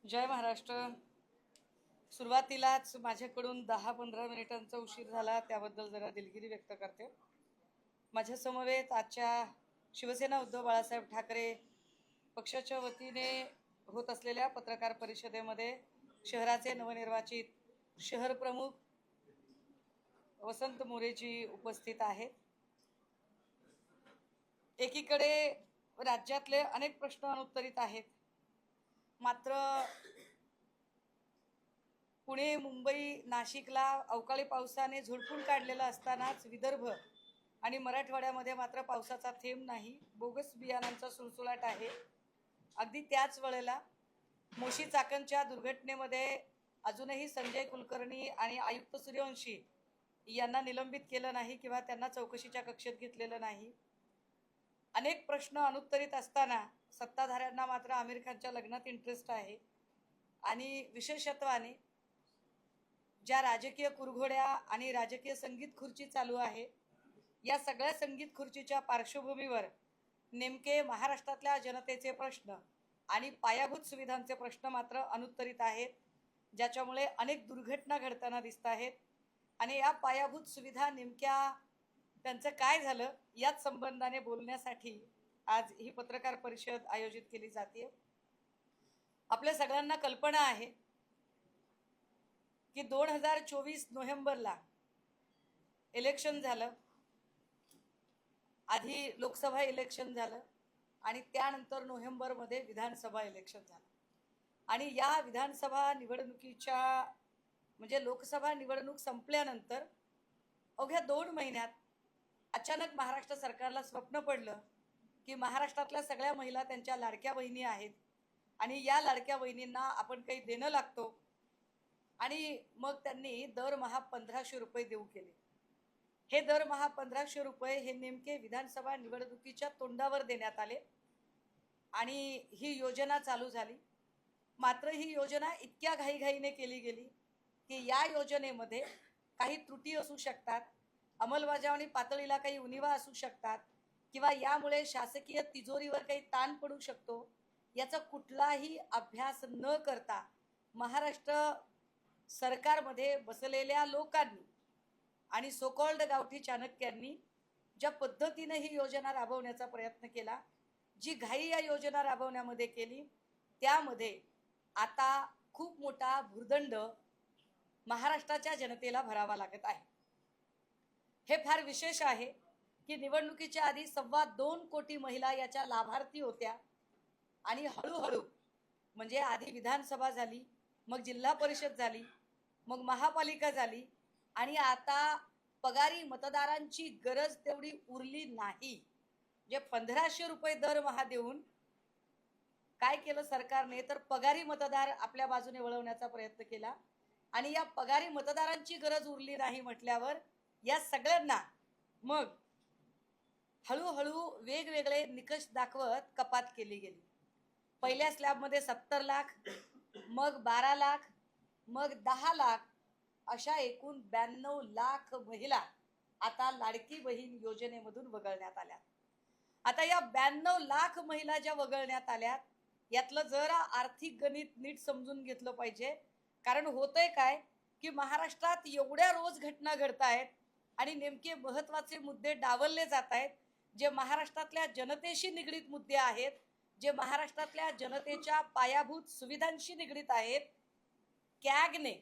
जय महाराष्ट्र। सुरुवातीलाच माझ्याकडून 10-15 मिनिटांचा उशीर झाला, त्याबद्दल जरा दिलगिरी व्यक्त करते। माझ्या समवेत आजच्या शिवसेना उद्धव बाळासाहेब ठाकरे पक्षाच्या वतीने होत असलेल्या पत्रकार परिषदेमध्ये शहराचे नवनिर्वाचित शहर प्रमुख वसंत मोरेजी उपस्थित आहेत। एकीकडे राज्यातले अनेक प्रश्न अनुत्तरित आहेत, मात्र पुणे, मुंबई, नाशिकला अवकाळी पावसाने झोडपून काढलेला असतानाच विदर्भ आणि मराठवाड्यामध्ये मात्र पावसाचा थेंब नाही, बोगस बियाणांचा सुळसुळाट आहे। अगदी त्याच वेळेला मोशी चाकणच्या दुर्घटनेमध्ये अजूनही संजय कुलकर्णी आणि आयुक्त सूर्यवंशी यांना निलंबित केलं नाही किंवा त्यांना चौकशीच्या कक्षेत घेतलेलं नाही। अनेक प्रश्न अनुत्तरित असताना सत्ताधाऱ्यांना मात्र आमिर खानच्या लग्नात इंटरेस्ट आहे आणि विशेषत्वाने ज्या राजकीय कुरघोड्या आणि राजकीय संगीत खुर्ची चालू आहे, या सगळ्या संगीत खुर्चीच्या पार्श्वभूमीवर नेमके महाराष्ट्रातल्या जनतेचे प्रश्न आणि पायाभूत सुविधांचे प्रश्न मात्र अनुत्तरित आहेत, ज्याच्यामुळे अनेक दुर्घटना घडताना दिसत आहेत। आणि या पायाभूत सुविधा नेमक्या त्यांचं काय झालं याच संबंधाने बोलण्यासाठी आज ही पत्रकार परिषद आयोजित केली जाते। आपल्या सगळ्यांना कल्पना आहे की 2024 नोव्हेंबरला इलेक्शन झालं, आधी लोकसभा इलेक्शन झालं आणि त्यानंतर नोव्हेंबरमध्ये विधानसभा इलेक्शन झालं। आणि या विधानसभा निवडणुकीच्या म्हणजे लोकसभा निवडणूक संपल्यानंतर अवघ्या 2 महिन्यात अचानक महाराष्ट्र सरकारला स्वप्न पडलं की महाराष्ट्रातल्या सगळ्या महिला त्यांच्या लाडक्या बहिणी आहेत आणि या लाडक्या बहिणींना आपण काही देणं लागतो, आणि मग त्यांनी दरमहा 1500 रुपये देऊ केले। हे दरमहा 1500 रुपये हे नेमके विधानसभा निवडणुकीच्या तोंडावर देण्यात आले आणि ही योजना चालू झाली। मात्र ही योजना इतक्या घाईघाईने केली गेली की या योजनेमध्ये काही त्रुटी असू शकतात, अंमलबजावणी पातळीला काही उणिवा असू शकतात किंवा यामुळे शासकीय तिजोरीवर काही ताण पडू शकतो, याचा कुठलाही अभ्यास न करता महाराष्ट्र सरकारमध्ये बसलेल्या लोकांनी आणि सोकॉल्ड गावठी चाणक्यांनी ज्या पद्धतीने ही योजना राबवण्याचा प्रयत्न केला, जी घाई या योजना राबवण्यामध्ये केली, त्यामध्ये आता खूप मोठा भुर्दंड महाराष्ट्राच्या जनतेला भरावा लागत आहे। हे फार विशेष आहे की निवडणुकीच्या आधी 2.25 कोटी महिला याच्या लाभार्थी होत्या आणि हळूहळू म्हणजे आधी विधानसभा झाली, मग जिल्हा परिषद झाली, मग महापालिका झाली आणि आता पगारी मतदारांची गरज तेवढी उरली नाही। जे 1500 रुपये दरमहा देऊन काय केलं सरकारने, तर पगारी मतदार आपल्या बाजूने वळवण्याचा प्रयत्न केला आणि या पगारी मतदारांची गरज उरली नाही म्हटल्यावर या सगळ्यांना मग हळूहळू वेगवेगळे निकष दाखवत कपात केली गेली। पहिल्या स्लॅबमध्ये 70 लाख, मग 12 लाख, मग 10 लाख, अशा एकूण 92 लाख महिला आता लाडकी बहीण योजनेमधून वगळण्यात आल्या। आता या 92 लाख महिला ज्या वगळण्यात आल्यात, यातलं जरा आर्थिक गणित नीट समजून घेतलं पाहिजे। कारण होतंय काय की महाराष्ट्रात एवढ्या रोज घटना घडत आहेत आणि नेमके महत्त्वाचे मुद्दे डावलले जात आहेत, जे महाराष्ट्रातल्या जनतेशी निगडीत मुद्दे आहेत, जे महाराष्ट्रातल्या जनतेच्या पायाभूत सुविधांशी निगडीत आहेत। कॅगने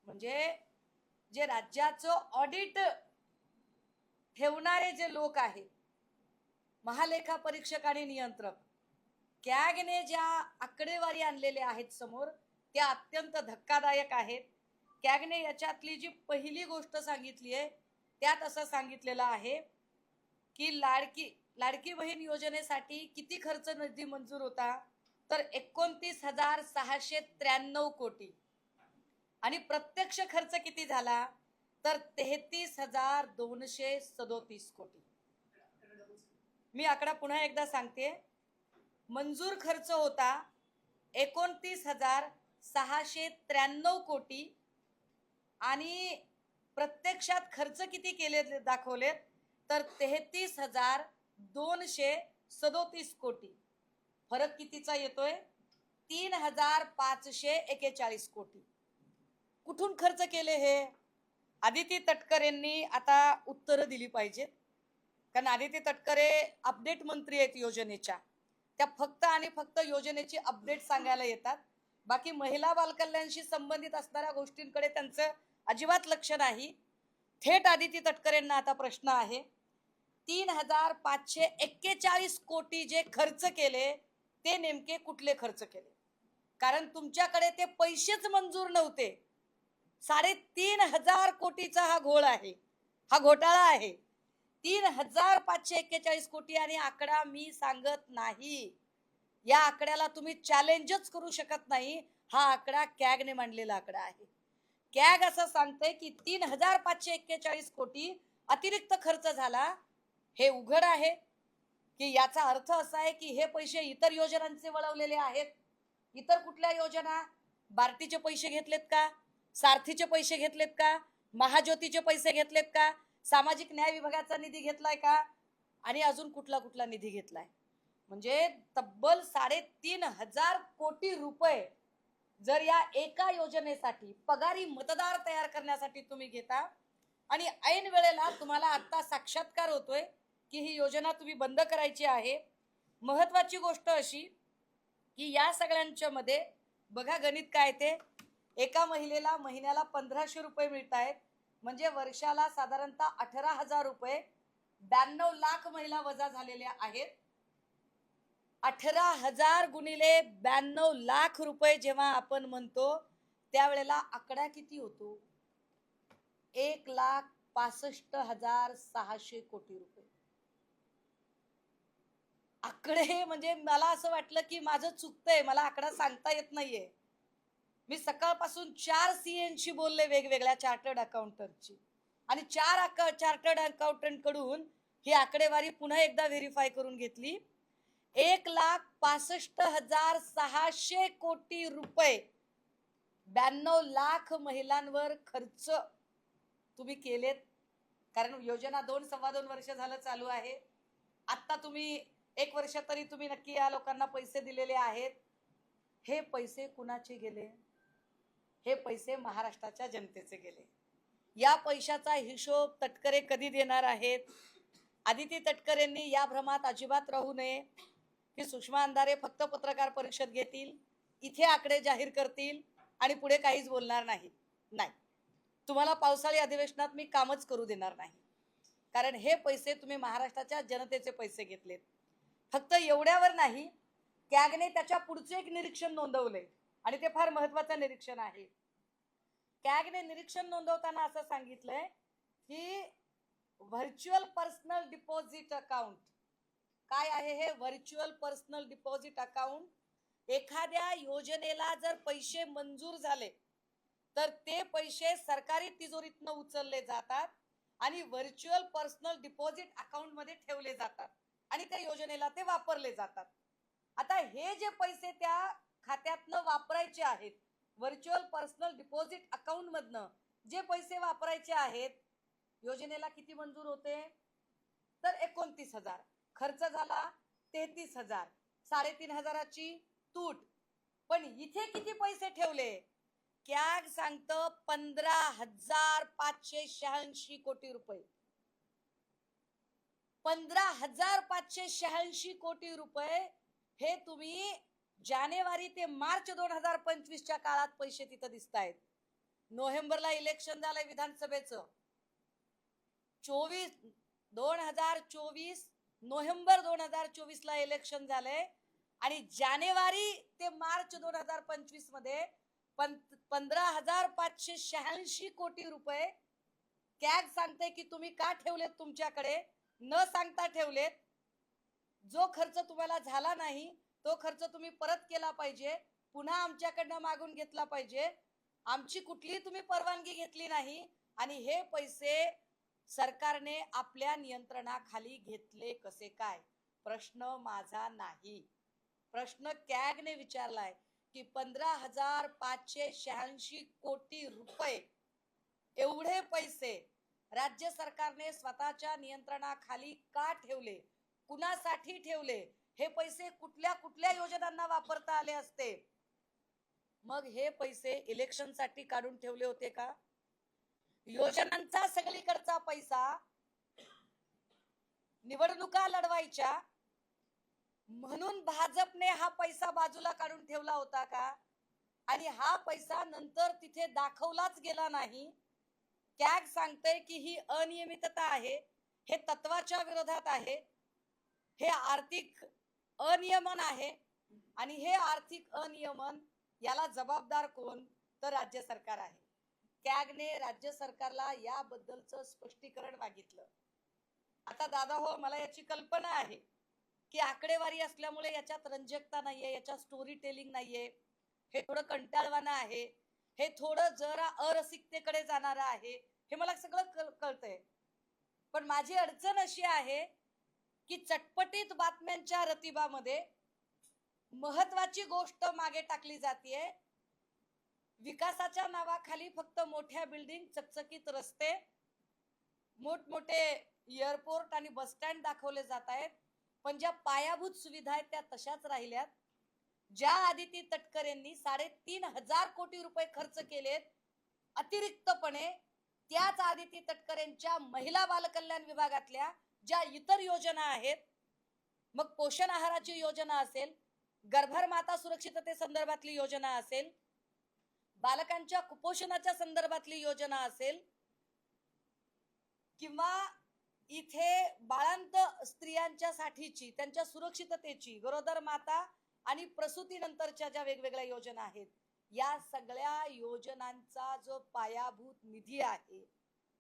म्हणजे जे राज्याचं ऑडिट ठेवणारे जे लोक आहेत, महालेखा परीक्षक आणि नियंत्रक, कॅगने ज्या आकडेवारी आणलेले आहेत समोर, त्या अत्यंत धक्कादायक आहेत। कॅगने याच्यातली जी पहिली गोष्ट सांगितली आहे त्यात असं सांगितलेलं आहे की लाडकी बहीण योजनेसाठी किती खर्च निधी मंजूर होता, तर 29,693 कोटी आणि प्रत्यक्ष खर्च किती झाला, तर 33,237 कोटी। मी आकडा पुन्हा एकदा सांगते, मंजूर खर्च होता 29,693 कोटी आणि प्रत्यक्षात खर्च किती केले दाखवलेत, तर 33,237 कोटी। फरक कितीचा येतोय, 3,541 कोटी कुठून खर्च केले हे? आदिती तटकरेंनी आता उत्तरं दिली पाहिजेत, कारण आदिती तटकरे अपडेट मंत्री आहेत योजनेच्या. त्या फक्त आणि फक्त योजनेची अपडेट सांगायला येतात. बाकी महिला बालकल्याणशी संबंधित असणाऱ्या गोष्टींकडे त्यांचं अजिबात लक्ष नाही. थेट आदिती तटकरेंना आता प्रश्न आहे, 3,541 कोटी जे खर्च केले ते नेमके कुठले खर्च केले? कारण तुमच्याकडे ते पैसेच मंजूर नव्हते. 3,500 कोटीचा हा घोळ आहे, हा घोटाळा आहे. 3,541 कोटी आणि आकडा मी सांगत नाही. या आकड्याला तुम्ही चॅलेंजच करू शकत नाही. हा आकडा कॅगने मांडलेला आकडा आहे. कॅग असं सांगते की 3,541 कोटी अतिरिक्त खर्च झाला. हे उघड आहे की याचा अर्थ असा आहे की हे पैसे इतर योजनांचे वळवलेले आहेत. इतर कुठल्या योजना? बार्टीचे पैसे घेतलेत का? सारथीचे पैसे घेतलेत का? महाज्योतीचे पैसे घेतलेत का? सामाजिक न्याय विभागाचा निधी घेतलाय का? आणि अजून कुठला कुठला निधी घेतलाय? म्हणजे तब्बल 3,500 कोटी रुपये जर या एका योजनेसाठी पगारी मतदार तयार करण्यासाठी तुम्ही घेता आणि ऐन वेळेला तुम्हाला आता साक्षात्कार होतोय की ही योजना तुम्ही बंद करायची आहे. महत्वाची गोष्ट अशी की या सगळ्यांच्या मध्ये बघा गणित काय ते, एका महिलेला महिन्याला 1,500 रुपये मिळत आहेत, म्हणजे वर्षाला साधारणतः 18,000 रुपये. 92 लाख महिला वजा झालेल्या आहेत. 18,000 गुणिले 92 लाख रुपये जेव्हा आपण म्हणतो त्यावेळेला आकडा किती होतो? 1,65,600 कोटी रुपये. आकडे म्हणजे मला असं वाटलं की माझं चुकतंय, मला आकडा सांगता येत नाहीये. मी सकाळपासून 4 सीएनशी बोलले, वेगवेगळ्या चार्टर्ड अकाउंटंटची, आणि 4 चार्टर्ड अकाउंटंट कडून ही आकडेवारी पुन्हा एकदा व्हेरीफाय करून घेतली. 1,65,600 कोटी रुपये 92 लाख महिलांवर खर्च तुम्ही केलेत. कारण योजना 2-2.25 वर्ष झालं चालू आहे. आता तुम्ही 1 वर्ष तरी तुम्ही नक्की या लोकांना पैसे दिलेले आहेत. हे पैसे कुणाचे गेले? हे पैसे महाराष्ट्राच्या जनतेचे गेले. या पैशाचा हिशोब तटकरे कधी देणार आहेत? आदिती तटकरेंनी या भ्रमात अजिबात राहू नये की सुषमा अंधारे फक्त पत्रकार परिषद घेतील, इथे आकडे जाहीर करतील आणि पुढे काहीच बोलणार नाही. नाही, तुम्हाला पावसाळी अधिवेशनात मी कामच करू देणार नाही. कारण हे पैसे तुम्ही महाराष्ट्राच्या जनतेचे पैसे घेतलेत. फक्त एवढ्यावर नाही, कॅगने त्याच्या पुढचे एक निरीक्षण नोंदवले आणि ते फार महत्वाचं निरीक्षण आहे. कॅगने निरीक्षण नोंदवताना असं सांगितलंय की व्हर्च्युअल पर्सनल डिपॉझिट अकाउंट काय आहे? हे व्हर्च्युअल पर्सनल डिपॉझिट अकाउंट, एखाद्या योजनेला जर पैसे मंजूर झाले तर ते पैसे सरकारी तिजोरीतनं उचलले जातात आणि व्हर्च्युअल पर्सनल डिपॉझिट अकाउंट मध्ये ठेवले जातात आणि त्या योजनेला ते वापरले जातात. आता हे जे पैसे त्या खात्यातनं वापरायचे आहेत, व्हर्च्युअल पर्सनल डिपॉझिट अकाउंट मधनं जे पैसे वापरायचे आहेत, योजनेला किती मंजूर होते? तर 29,000. खर्च झाला 33,000. 3,500ची तूट. पण इथे किती पैसे ठेवले? कॅग सांगतं 15,586 कोटी रुपये. 15,586 कोटी रुपये हे तुम्ही जानेवारी ते मार्च 2025च्या काळात पैसे तिथं दिसत आहेत. नोव्हेंबरला इलेक्शन झालंय विधानसभेचं. 2024 नोव्हेंबर 2024 ला इलेक्शन झालंय आणि जानेवारी ते मार्च 2025 मध्ये 15,586 कोटी रुपये कॅग सांगते की तुम्ही का ठेवलेत तुमच्याकडे, न सांगता ठेवलेत. जो खर्च तुम्हाला झाला नाही तो खर्च तुम्ही परत केला पाहिजे, पुन्हा आमच्याकडनं मागून घेतला पाहिजे. आमची कुठलीही तुम्ही परवानगी घेतली नाही आणि हे पैसे सरकारने आपल्या नियंत्रणाखाली घेतले कसे काय? प्रश्न माझा नाही, प्रश्न कॅगने विचारलाय की 15,586 कोटी रुपये एवढे पैसे राज्य सरकारने स्वतःच्या नियंत्रणाखाली का ठेवले, कुणासाठी ठेवले? हे पैसे कुठल्या कुठल्या योजनांना वापरता आले असते? मग हे पैसे इलेक्शनसाठी काढून ठेवले होते का? योजनांचा सगळीकडचा पैसा निवडणुका लढवायच्या म्हणून भाजपने हा पैसा बाजूला काढून ठेवला होता का? आणि हा पैसा नंतर तिथे दाखवलाच गेला नाही. कॅग सांगतंय की ही अनियमितता आहे, हे तत्वाच्या विरोधात आहे, हे आर्थिक अनियमन आहे. आणि हे आर्थिक अनियमन याला जबाबदार कोण? तर राज्य सरकार आहे. कॅगने राज्य सरकारला याबद्दलचं स्पष्टीकरण मागितलं. आता दादा हो, मला याची कल्पना आहे की आकडेवारी असल्यामुळे याच्यात रंजकता नाहीये, याच्यात स्टोरी टेलिंग नाहीये, हे थोडं कंटाळवाणं आहे, हे थोडं जरा अरसिकतेकडे जाणारं आहे, हे मला सगळं कळतंय. पण माझी अडचण अशी आहे की चटपटीत बातम्यांच्या रतिबामध्ये महत्वाची गोष्ट मागे टाकली जाते. विकासाच्या नावाखाली फक्त मोठ्या बिल्डिंग, चकचकीत रस्ते, मोठमोठे एअरपोर्ट आणि बस स्टँड दाखवले जात आहेत, पण ज्या पायाभूत सुविधा आहेत त्या तशाच राहिल्यात. ज्या आदिती तटकरेंनी 3,500 कोटी रुपये खर्च केलेत अतिरिक्तपणे, त्याच आदिती तटकरेंच्या महिला बालकल्याण विभागातल्या ज्या इतर योजना आहेत, मग पोषण आहाराची योजना असेल, गर्भार माता सुरक्षितते संदर्भातली योजना असेल, बालकांच्या कुपोषणाच्या संदर्भातली योजना असेल, किंवा इथे बाळांत स्त्रियांच्या साठीची, त्यांच्या सुरक्षिततेची, गरोदर माता आणि प्रसूतीनंतरच्या ज्या वेगवेगळ्या योजना आहेत, या सगळ्या योजनांचा जो पायाभूत निधी आहे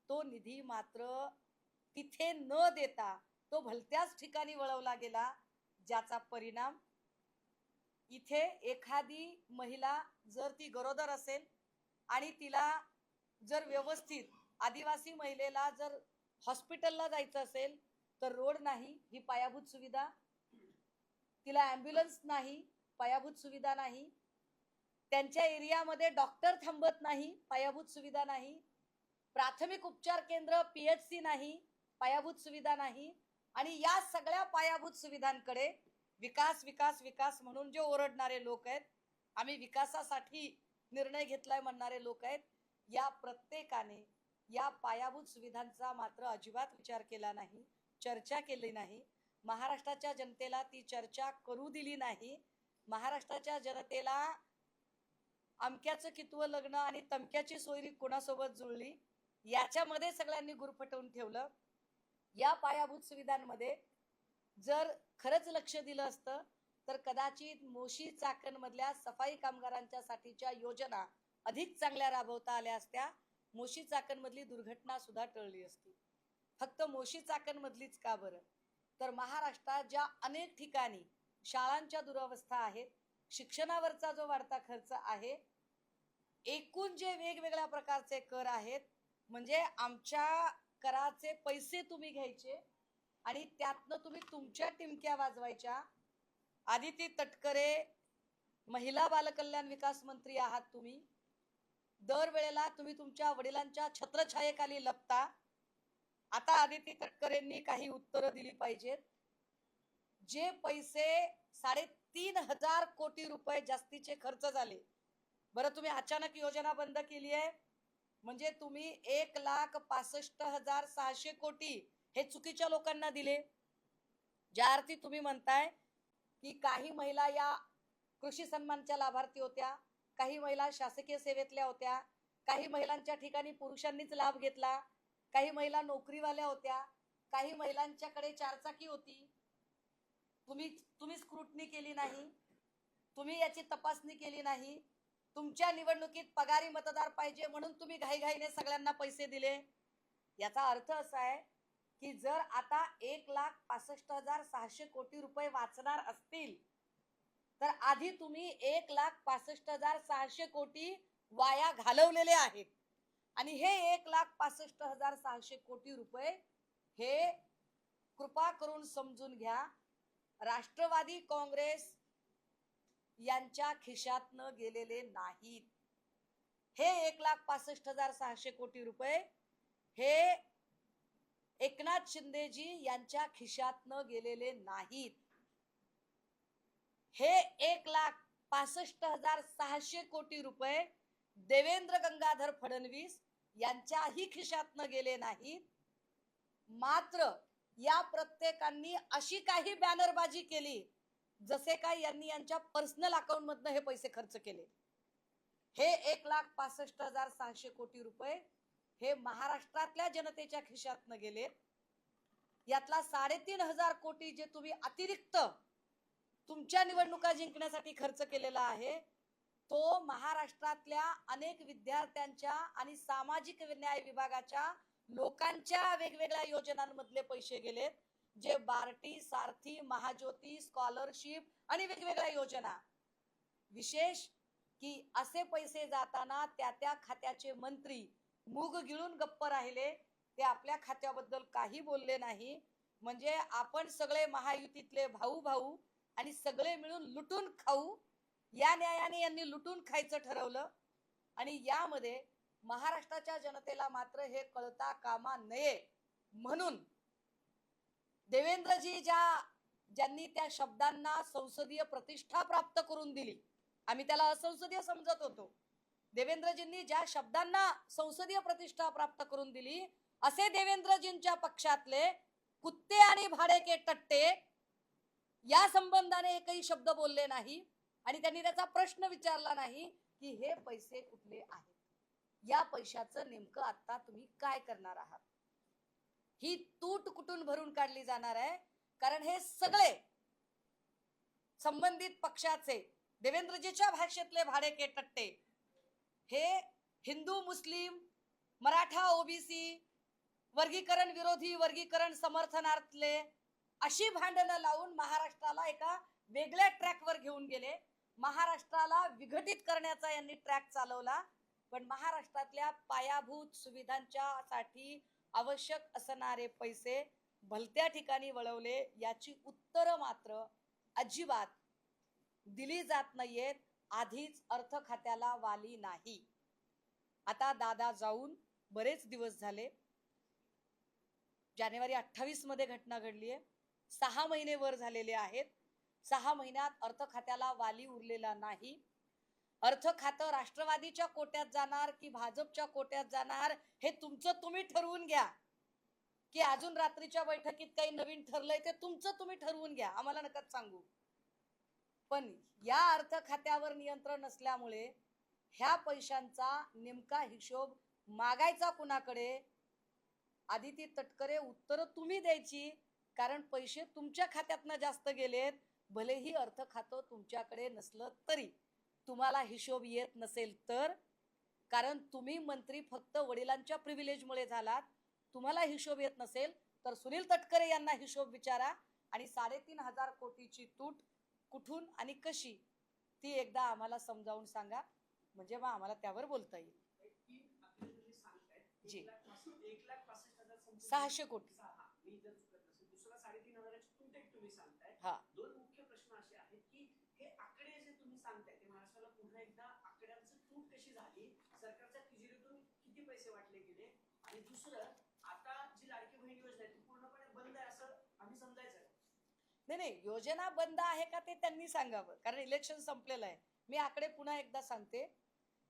तो निधी मात्र तिथे न देता तो भलत्याच ठिकाणी वळवला गेला, ज्याचा परिणाम इथे एखादी महिला जर ती गरोदर असेल आणि तिला जर व्यवस्थित, आदिवासी महिलेला जर हॉस्पिटलला जायचं असेल तर रोड नाही, ही पायाभूत सुविधा, तिला ॲम्ब्युलन्स नाही, पायाभूत सुविधा नाही, त्यांच्या एरियामध्ये डॉक्टर थांबत नाही, पायाभूत सुविधा नाही, प्राथमिक उपचार केंद्र PHC नाही, पायाभूत सुविधा नाही. आणि या सगळ्या पायाभूत सुविधांकडे विकास विकास विकास म्हणून जे ओरडणारे लोक आहेत, आम्ही विकासासाठी निर्णय घेतलाय म्हणणारे लोक आहेत, या प्रत्येकाने या पायाभूत सुविधांचा मात्र अजिबात विचार केला नाही, चर्चा केली नाही. महाराष्ट्राच्या जनतेला ती चर्चा करू दिली नाही. महाराष्ट्राच्या जनतेला अमक्याचं कितवं लग्न आणि तमक्याची सोयरी कोणासोबत जुळली याच्यामध्ये सगळ्यांनी गुरफटवून ठेवलं. या पायाभूत सुविधांमध्ये जर खरंच लक्ष दिलं असतं तर कदाचित मोशी चाकण मधल्या सफाई कामगारांच्या साठीच्या योजना अधिक चांगल्या राबवता आल्या असत्या. मोशी चाकण मधली दुर्घटना सुद्धा टळली असती. फक्त मोशी चाकण मधलीच का बरं? तर महाराष्ट्रात ज्या अनेक ठिकाणी शाळांच्या दुरवस्था आहेत, शिक्षणावरचा जो वाढता खर्च आहे, एकूण जे वेगवेगळ्या प्रकारचे कर आहेत, म्हणजे आमच्या कराचे पैसे तुम्ही घ्यायचे आणि त्यातनं तुम्ही तुमच्या टिमक्या वाजवायच्या. आदिती तटकरे महिला बालकल्याण विकास मंत्री आहात तुम्ही, दरवेळेला तुम्ही तुमच्या वडिलांच्या छत्रछायेखाली लपता. आता आदिती तटकरेंनी काही उत्तरं दिली पाहिजेत. जे पैसे 3,500 कोटी रुपये जास्तीचे खर्च झाले, बरं तुम्ही अचानक योजना बंद केली आहे, म्हणजे तुम्ही 1,65,600 कोटी हे चुकीच्या लोकांना दिले. ज्या अर्थी तुम्ही म्हणताय की काही महिला या कृषी सन्मानच्या लाभार्थी होत्या, काही महिला शासकीय सेवेतल्या होत्या, काही महिलांच्या ठिकाणी पुरुषांनीच लाभ घेतला, काही महिला नोकरीवाल्या होत्या, काही महिलांच्याकडे चारचाकी होती, तुम्ही स्क्रुटनी केली नाही, तुम्ही याची तपासणी केली नाही. तुमच्या निवडणुकीत पगारी मतदार पाहिजे म्हणून तुम्ही घाईघाईने सगळ्यांना पैसे दिले. याचा अर्थ असा आहे की जर आता 1,65,600 कोटी रुपये वाचणार असतील तर आधी तुम्ही 1,65,600 कोटी वाया घालवलेले आहेत. आणि हे 1,65,600 कोटी रुपये हे कृपा करून समजून घ्या, राष्ट्रवादी काँग्रेस यांच्या खिशातनं गेलेले नाहीत. हे 1,65,600 कोटी रुपये हे एकनाथ शिंदेजी यांच्या खिशातनं गेलेले नाहीत. हे 1,00,000 65,600 कोटी रुपये देवेंद्र गंगाधर फडणवीस यांच्याही खिशातनं गेले नाहीत. मात्र या प्रत्येकांनी अशी काही बॅनरबाजी केली जसे काय यांनी यांच्या पर्सनल अकाउंट मधनं हे पैसे खर्च केले. हे 1,65,600 कोटी रुपये हे महाराष्ट्रातल्या जनतेच्या खिशातनं गेले. यातला 3,500 कोटी जे तुम्ही अतिरिक्त तुमच्या निवडणुका जिंकण्यासाठी खर्च केलेला आहे तो महाराष्ट्रातल्या अनेक विद्यार्थ्यांच्या आणि सामाजिक न्याय विभागाच्या लोकांच्या वेगवेगळ्या योजनांमधले पैसे गेलेत, जे बार्टी, सारथी, महाज्योती, स्कॉलरशिप आणि वेगवेगळ्या योजना. विशेष की असे पैसे जाताना त्या खात्याचे मंत्री मूग गिळून गप्प राहिले. ते आपल्या खात्याबद्दल काही बोलले नाही. म्हणजे आपण सगळे महायुतीतले भाऊ भाऊ आणि सगळे मिळून लुटून खाऊ या न्यायाने यांनी लुटून खायचं ठरवलं. आणि यामध्ये महाराष्ट्राच्या जनतेला मात्र हे कळता कामा नये म्हणून देवेंद्रजी ज्यांनी त्या शब्दांना संसदीय प्रतिष्ठा प्राप्त करून दिली, आम्ही त्याला असंसदीय समजत होतो, देवेंद्रजींनी ज्या शब्दांना संसदीय प्रतिष्ठा प्राप्त करून दिली असे देवेंद्रजींच्या पक्षातले कुत्ते आणि भाडेके टट्टे या संबंधाने एकही शब्द बोलले नाही. आणि त्यांनी त्याचा प्रश्न विचारला नाही की हे पैसे कुठले आहेत, या पैशाचं नेमकं आता तुम्ही काय करणार आहात. ही तूट कुठून भरून काढली जाणार आहे. कारण हे सगळे संबंधित पक्षाचे देवेंद्रजीच्या भाषेतले भाडेके टट्टे हे हिंदू, मुस्लिम, मराठा, ओबीसी, वर्गीकरण विरोधी, वर्गीकरण समर्थनार्थले अशी भांडणं लावून महाराष्ट्राला एका वेगळ्या ट्रॅकवर घेऊन गेले. महाराष्ट्राला विघटित करण्याचा यांनी ट्रॅक चालवला. पण महाराष्ट्रातल्या पायाभूत सुविधांच्या साठी आवश्यक असणारे पैसे भलत्या ठिकाणी वळवले. याची उत्तरं मात्र अजिबात दिली जात नाहीयेत. आधीच अर्थ खात्याला वाली नाही. आता दादा जाऊन बरेच दिवस झाले. जानेवारी 28 मध्ये घटना घडली आहे. 6 महिने वर झालेले आहेत. 6 महिन्यात अर्थ खात्याला वाली उरलेला नाही. अर्थ खातं राष्ट्रवादीच्या कोट्यात जाणार की भाजपच्या कोट्यात जाणार हे तुमचं तुम्ही ठरवून घ्या. की अजून रात्रीच्या बैठकीत काही नवीन ठरलंय ते तुमचं तुम्ही ठरवून घ्या, आम्हाला नका सांगू. पण या अर्थ खात्यावर नियंत्रण नसल्यामुळे ह्या पैशांचा नेमका हिशोब मागायचा कुणाकडे, आदिती तटकरे उत्तर तुम्ही द्यायची. कारण पैसे तुमच्या खात्यातनं जास्त गेलेत. भलेही अर्थ खातं तुमच्याकडे नसलं तरी, तुम्हाला हिशोब येत नसेल तर, कारण तुम्ही मंत्री फक्त वडिलांच्या प्रिव्हिलेजमुळे झालात. तुम्हाला हिशोब येत नसेल तर सुनील तटकरे यांना हिशोब विचारा आणि 3,500 कोटीची तूट कुठून आणि कशी ती एकदा आम्हाला समजावून सांगा, म्हणजे मग आम्हाला त्यावर बोलता येईल. जी 600 कोटी. हा, दोन मुख्य प्रश्न असे आहेत की हे आकडे जे तुम्ही सांगताय ते महाराष्ट्राला पुन्हा एकदा आकड्यांची तूट कशी झाली, सरकारच्या तिजोरीतून किती पैसे वाटले गेले, आणि दुसरं आता जी लाडकी बहीण योजना आहे ती पूर्णपणे बंद आहे असं आम्ही समजायचं. नाही, योजना बंद आहे का ते त्यांनी सांगावं, कारण इलेक्शन संपलेलं आहे. मी आकडे पुन्हा एकदा सांगते.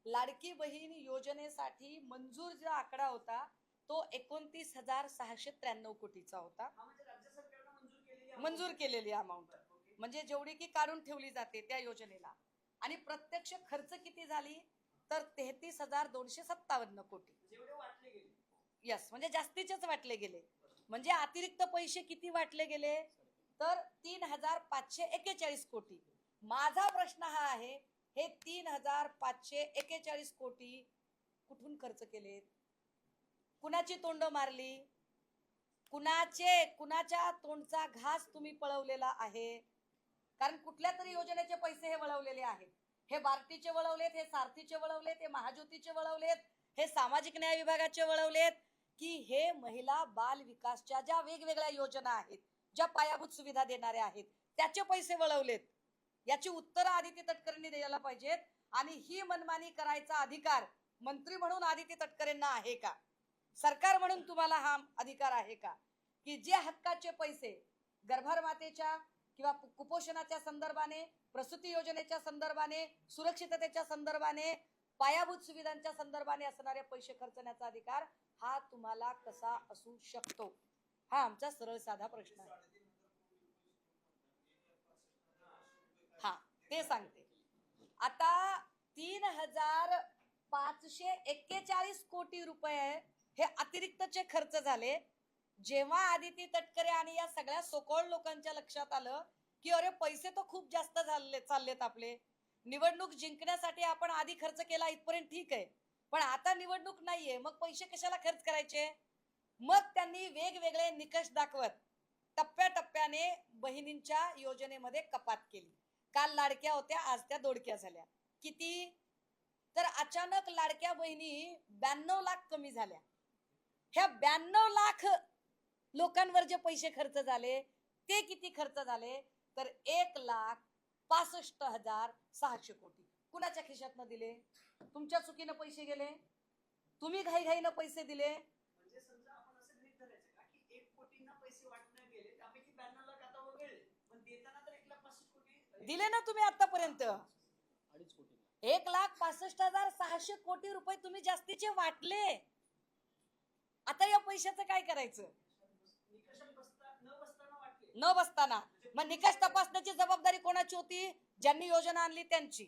लाडकी बहीण योजनेसाठी मंजूर जो आकडा होता तो 29,693 कोटीचा होता. म्हणजे राज्य सरकारने मंजूर केलेली अमाऊंट, म्हणजे जेवढी की काढून ठेवली जाते त्या योजनेला. आणि प्रत्यक्ष खर्च किती झाली तर 33,257 कोटी. यस, म्हणजे जास्तीचेच वाटले गेले. म्हणजे अतिरिक्त पैसे किती वाटले गेले तर 3,541 कोटी. माझा प्रश्न हा आहे, हे 3,541 कोटी कुठून खर्च केलेत, कुणाची तोंड मारली, कुणाच्या तोंडचा घास तुम्ही पळवलेला आहे. कारण कुठल्या तरी योजनेचे पैसे हे वळवलेले आहेत. हे बार्टीचे वळवलेत, हे सारथीचे वळवलेत, हे महाज्योतीचे वळवलेत, हे सामाजिक न्याय विभागाचे वळवलेत, की हे महिला बाल विकासच्या ज्या वेगवेगळ्या योजना आहेत, ज्या पायाभूत सुविधा देणाऱ्या आहेत त्याचे पैसे वळवलेत. याची उत्तरं आदिती तटकरेंनी द्यायला पाहिजेत. आणि ही मनमानी करायचा अधिकार मंत्री म्हणून आदिती तटकरेंना आहे का, सरकार म्हणून तुम्हाला हा अधिकार आहे का, की जे हक्काचे पैसे गर्भार मातेच्या किंवा कुपोषणाच्या संदर्भाने प्रसूती योजनेच्या संदर्भाने, सुरक्षिततेच्या संदर्भाने, पायाभूत सुविधांच्या संदर्भाने असणारे पैसे खर्चण्याचा अधिकार हा तुम्हाला कसा असू शकतो? हा आमचा सरळ साधा प्रश्न आहे. हा ते सांगते. आता 3,541 कोटी रुपये हे अतिरिक्तचे खर्च झाले. जेव्हा आदिती तटकरे आणि या सगळ्या सोकोळ लोकांच्या लक्षात आलं की अरे पैसे तर खूप जास्त चाललेत आपले, निवडणूक जिंकण्यासाठी आपण आधी खर्च केला इथपर्यंत ठीक आहे, पण आता निवडणूक नाहीये, मग पैसे कशाला खर्च करायचे? मग त्यांनी वेगवेगळे निकष दाखवत टप्प्याटप्प्याने बहिणींच्या योजनेमध्ये कपात केली. काल लाडक्या होत्या, आज त्या दोडक्या झाल्या. किती? तर अचानक लाडक्या बहिणी 92 लाख कमी झाल्या. ह्या 92 लाख लोकांवर जे पैसे खर्च झाले ते किती खर्च झाले? तर 1,65,600 कोटी. कुणाच्या खिशातनं दिले? तुमच्या चुकीनं पैसे गेले, तुम्ही घाईघाईनं पैसे दिले. म्हणजे समजा आपण असं गृहीत धरायचं का की 1 कोटींना पैसे वाटण्यात गेले, त्यापैकी 92 लाख आता वगळले, पण देताना तर 1,65,000 कोटी दिले ना तुम्ही आतापर्यंत. 1,65,600 कोटी रुपये तुम्ही जास्तीचे वाटले. आता या पैशाचं काय करायचं? न बसताना मग निकष तपासण्याची जबाबदारी कोणाची होती? ज्यांनी योजना आणली त्यांची.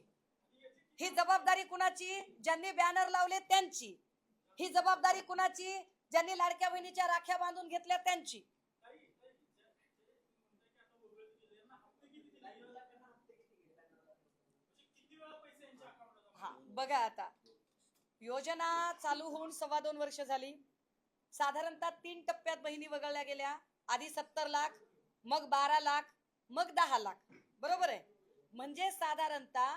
ही जबाबदारी कुणाची? ज्यांनी बॅनर लावले त्यांची. ही जबाबदारी कुणाची? ज्यांनी लाडक्या बहिणीच्या राख्या बांधून घेतल्या त्यांची. हा बघा, आता योजना चालू होऊन 2.25 वर्ष झाली. साधारणतः 3 टप्प्यात बहिणी वगळल्या गेल्या. आधी 70 लाख, मग 12 लाख, मग 10 लाख. बरोबर आहे? म्हणजे साधारणतः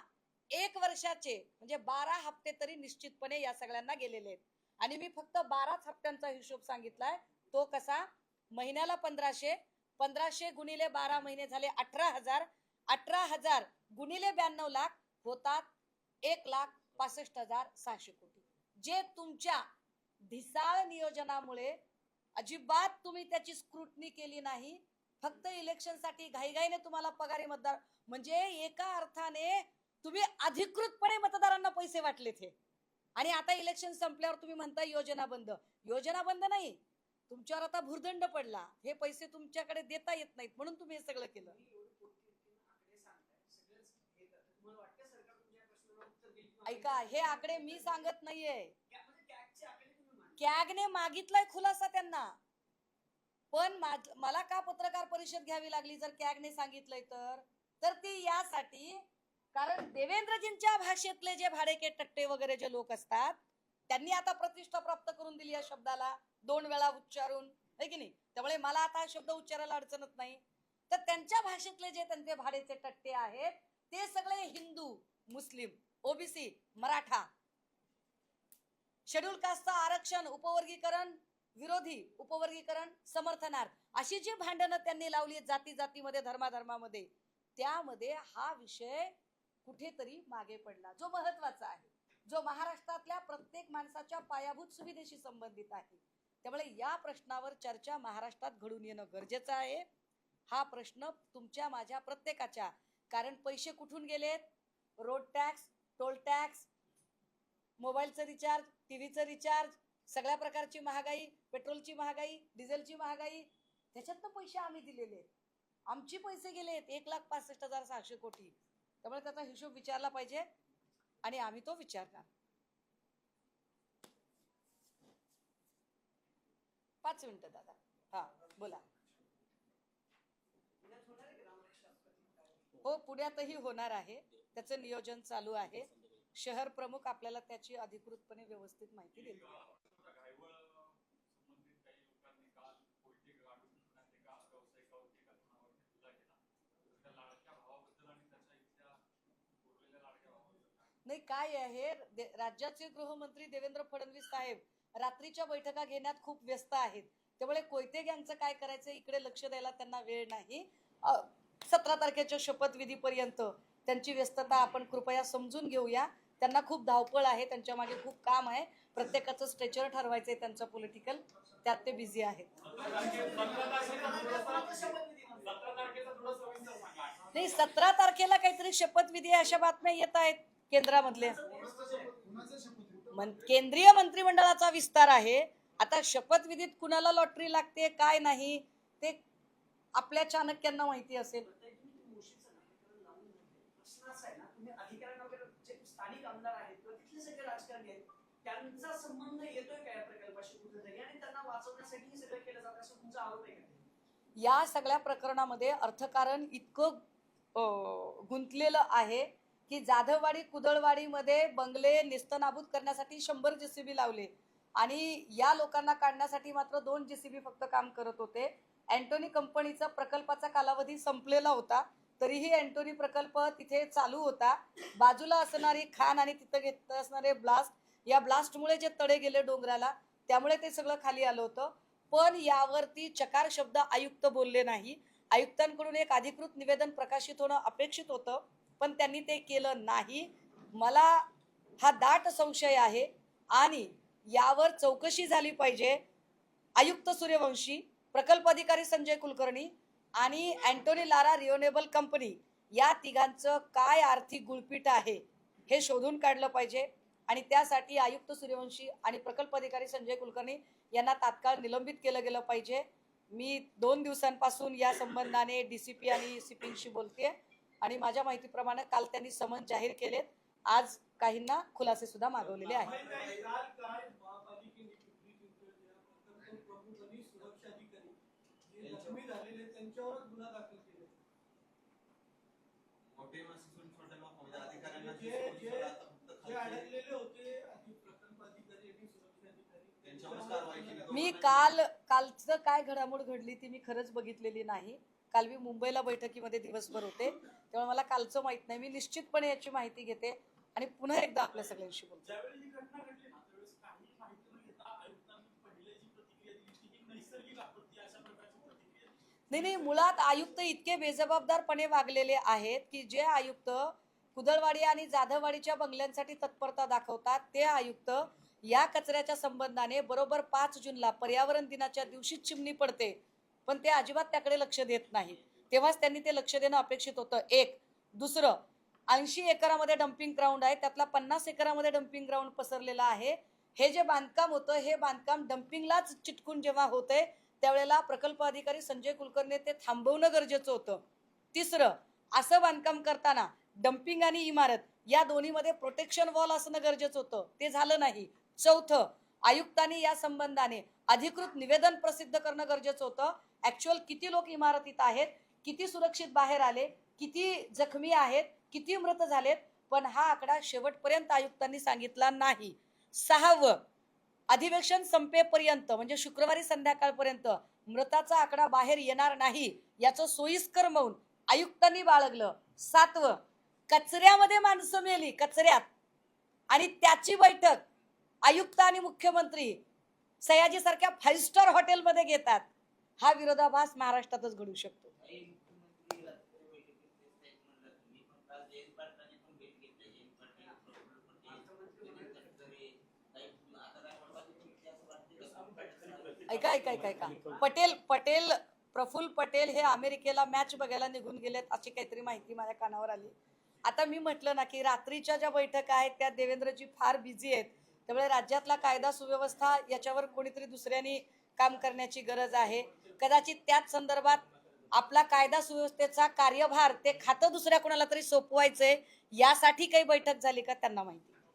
1 वर्षाचे म्हणजे 12 हप्ते तरी निश्चितपणे या सगळ्यांना गेलेले आहेत. आणि मी फक्त 12 हप्त्यांचा हिशोब सांगितलाय. तो कसा? महिन्याला 1500, 1500 गुणिले 12 महिने झाले 18,000, 18,000 गुणिले 92 लाख होतात 1,65,600 कोटी. जे तुमच्या ढिसाळ नियोजनामुळे अजिबात तुम्ही त्याची स्क्रुटनी केली नाही. फक्त इलेक्शन साठी घाईघाईने तुम्हाला पगारी मतदार, म्हणजे एका अर्थाने तुम्ही अधिकृतपणे मतदारांना पैसे वाटले थे. आणि आता इलेक्शन संपल्यावर तुम्ही म्हणता योजना बंद. योजना बंद नाही, तुमच्यावर आता भुर्दंड पडला. हे पैसे तुमच्याकडे देता येत नाहीत म्हणून तुम्ही हे सगळं केलं. ऐका, हे आकडे मी सांगत नाहीये. कॅगने मागितलाय खुलासा त्यांना. पण मला का पत्रकार परिषद घ्यावी लागली जर कॅगने सांगितलंय तर ती यासाठी, कारण देवेंद्रजींच्या भाषेतले जे भाडेके टट्टे वगैरे जे लोक असतात त्यांनी आता प्रतिष्ठा प्राप्त करून दिली या शब्दाला 2 वेळा उच्चारून, है की नाही? त्यामुळे मला आता हा शब्द उच्चारायला अडचणच नाही. तर त्यांच्या भाषेतले जे त्यांचे भाडेचे टट्टे आहेत ते सगळे हिंदू, मुस्लिम, ओबीसी, मराठा, शेड्यूल कास्टचं आरक्षण, उपवर्गीकरण विरोधी, उपवर्गीकरण समर्थनार्थ, अशी जी भांडणं त्यांनी लावली जाती जातीमध्ये, धर्माधर्मामध्ये, त्यामध्ये हा विषय कुठेतरी मागे पडला, जो महत्वाचा आहे, जो महाराष्ट्रातल्या प्रत्येक माणसाच्या पायाभूत सुविधेशी संबंधित आहे. त्यामुळे या प्रश्नावर चर्चा महाराष्ट्रात घडून येणं गरजेचं आहे. हा प्रश्न तुमच्या माझ्या प्रत्येकाच्या, कारण पैसे कुठून गेलेत? रोड टॅक्स, टोल टॅक्स, मोबाईलचं रिचार्ज, टीव्हीचं रिचार्ज, सगळ्या प्रकारची महागाई, पेट्रोलची महागाई, डिझेलची महागाई, त्याच्यातनं पैसे आम्ही दिलेले आहेत. आमचे पैसे गेलेत 1,65,600 कोटी. त्यामुळे त्याचा हिशोब विचारला पाहिजे आणि आम्ही तो विचारणार. 5 मिनिटं दादा. हा बोला. हो, पुण्यातही होणार आहे. त्याचं नियोजन चालू आहे. शहर प्रमुख आपल्याला त्याची अधिकृतपणे व्यवस्थित माहिती देईल. नाही, काय आहे, राज्याचे गृहमंत्री देवेंद्र फडणवीस साहेब रात्रीच्या बैठका घेण्यात खूप व्यस्त आहेत. त्यामुळे कोयते गँगचं काय करायचं इकडे लक्ष द्यायला त्यांना वेळ नाही. 17 तारखेच्या शपथविधीपर्यंत त्यांची व्यस्तता आपण कृपया समजून घेऊया. त्यांना खूप धावपळ आहे, त्यांच्या मागे खूप काम आहे. प्रत्येकाचं स्ट्रेचर ठरवायचंय त्यांचं पॉलिटिकल, त्यात ते बिझी आहेत. नाही, 17 तारखेला काहीतरी शपथविधी आहे अशा बातम्या येत आहेत केंद्रामधले. केंद्रीय मंत्रिमंडळाचा विस्तार आहे. आता शपथविधीत कुणाला लॉटरी लागते काय नाही ते आपल्या चाणक्यांना माहिती असेल. तुम्ही अधिकाऱ्यांना वगैरे जे स्थानिक आमदार आहेत किंवा तिथले सगळे राजकारणी आहेत त्यांचा संबंध येतोय का या प्रकल्पाशी कुठेतरी आणि त्यांना वाचवण्यासाठी हे सगळं केलं जातं असं तुमचा आरोप आहे का? या सगळ्या प्रकरणामध्ये अर्थकारण इतकं गुंतलेलं आहे की जाधववाडी कुदळवाडीमध्ये बंगले निस्तनाबूत करण्यासाठी 100 JCB लावले आणि या लोकांना काढण्यासाठी मात्र 2 JCB फक्त काम करत होते. अँटोनी कंपनीचा प्रकल्पाचा कालावधी संपलेला होता तरीही अँटोनी प्रकल्प तिथे चालू होता. बाजूला असणारी खान आणि तिथं घेत असणारे ब्लास्ट, या ब्लास्टमुळे जे तडे गेले डोंगराला त्यामुळे ते सगळं खाली आलं होतं. पण यावरती चकार शब्द आयुक्त बोलले नाही. आयुक्तांकडून एक अधिकृत निवेदन प्रकाशित होणं अपेक्षित होतं पण त्यांनी ते केलं नाही. मला हा दाट संशय आहे आणि यावर चौकशी झाली पाहिजे. आयुक्त सूर्यवंशी, प्रकल्प अधिकारी संजय कुलकर्णी आणि अँटोनी लारा रिन्युएबल कंपनी या तिघांचं काय आर्थिक गुळपीट आहे हे शोधून काढलं पाहिजे आणि त्यासाठी आयुक्त सूर्यवंशी आणि प्रकल्प अधिकारी संजय कुलकर्णी यांना तात्काळ निलंबित केलं गेलं पाहिजे. मी 2 दिवसांपासून या संबंधाने DCP आणि CPशी बोलतेय आणि माझ्या माहितीप्रमाणे काल त्यांनी समन जाहीर केलेत. आज काहींना खुलासे सुद्धा मागवलेले आहेत. मी कालचं काय घडामोड घडली ती मी खरंच बघितलेली नाही. काल मी मुंबईला बैठकीमध्ये दिवसभर होते त्यामुळे मला कालचं माहित नाही. मी निश्चितपणे याची माहिती घेते आणि पुन्हा एकदा आपल्या सगळ्यांशी बोलते. नाही, मुळात आयुक्त इतके बेजबाबदारपणे वागलेले आहेत की जे आयुक्त कुदळवाडी आणि जाधववाडीच्या बंगल्यांसाठी तत्परता दाखवतात ते आयुक्त या कचऱ्याच्या संबंधाने बरोबर 5 जूनला पर्यावरण दिनाच्या दिवशी चिमणी पडते पण ते अजिबात त्याकडे लक्ष देत नाहीत. तेव्हाच त्यांनी ते लक्ष देणं अपेक्षित होतं. एक. दुसरं, 80 एकरामध्ये डम्पिंग ग्राउंड आहे त्यातला 50 एकरामध्ये डम्पिंग ग्राउंड पसरलेला आहे. हे जे बांधकाम होतं हे बांधकाम डम्पिंगलाच चिटकून जेव्हा होतंय त्यावेळेला प्रकल्प अधिकारी संजय कुलकर्णी ते थांबवणं गरजेचं होतं. तिसरं, असं बांधकाम करताना डम्पिंग आणि इमारत या दोन्हीमध्ये प्रोटेक्शन वॉल असणं गरजेचं होतं, ते झालं नाही. चौथं, आयुक्तांनी या संबंधाने अधिकृत निवेदन प्रसिद्ध करणं गरजेचं होतं. ऍक्च्युअल किती लोक इमारतीत आहेत, किती सुरक्षित बाहेर आले, किती जखमी आहेत, किती मृत झालेत, पण हा आकडा शेवटपर्यंत आयुक्तांनी सांगितला नाही. 6वं, अधिवेशन संपेपर्यंत म्हणजे शुक्रवारी संध्याकाळपर्यंत मृताचा आकडा बाहेर येणार नाही याचं सोयीस्कर मौन आयुक्तांनी बाळगलं. 7वं, कचऱ्यामध्ये माणसं मेली कचऱ्यात आणि त्याची बैठक आयुक्त आणि मुख्यमंत्री सयाजी सारख्या 5 स्टार हॉटेलमध्ये घेतात. हा विरोधाभास महाराष्ट्रातच घडू शकतो. ऐका पटेल प्रफुल्ल पटेल हे अमेरिकेला मॅच बघायला निघून गेलेत अशी काहीतरी माहिती माझ्या कानावर आली. आता मी म्हटलं ना की रात्रीच्या ज्या बैठका आहेत त्या देवेंद्रजी फार बिझी आहेत त्यामुळे राज्यातला कायदा सुव्यवस्था याच्यावर कोणीतरी दुसऱ्यांनी काम करण्याची गरज आहे. कदाचित त्याच संदर्भात आपला कायदा सुव्यवस्थेचा कार्यभार ते खातं दुसऱ्या कोणाला तरी सोपवायचंय यासाठी काही बैठक झाली का त्यांना माहिती.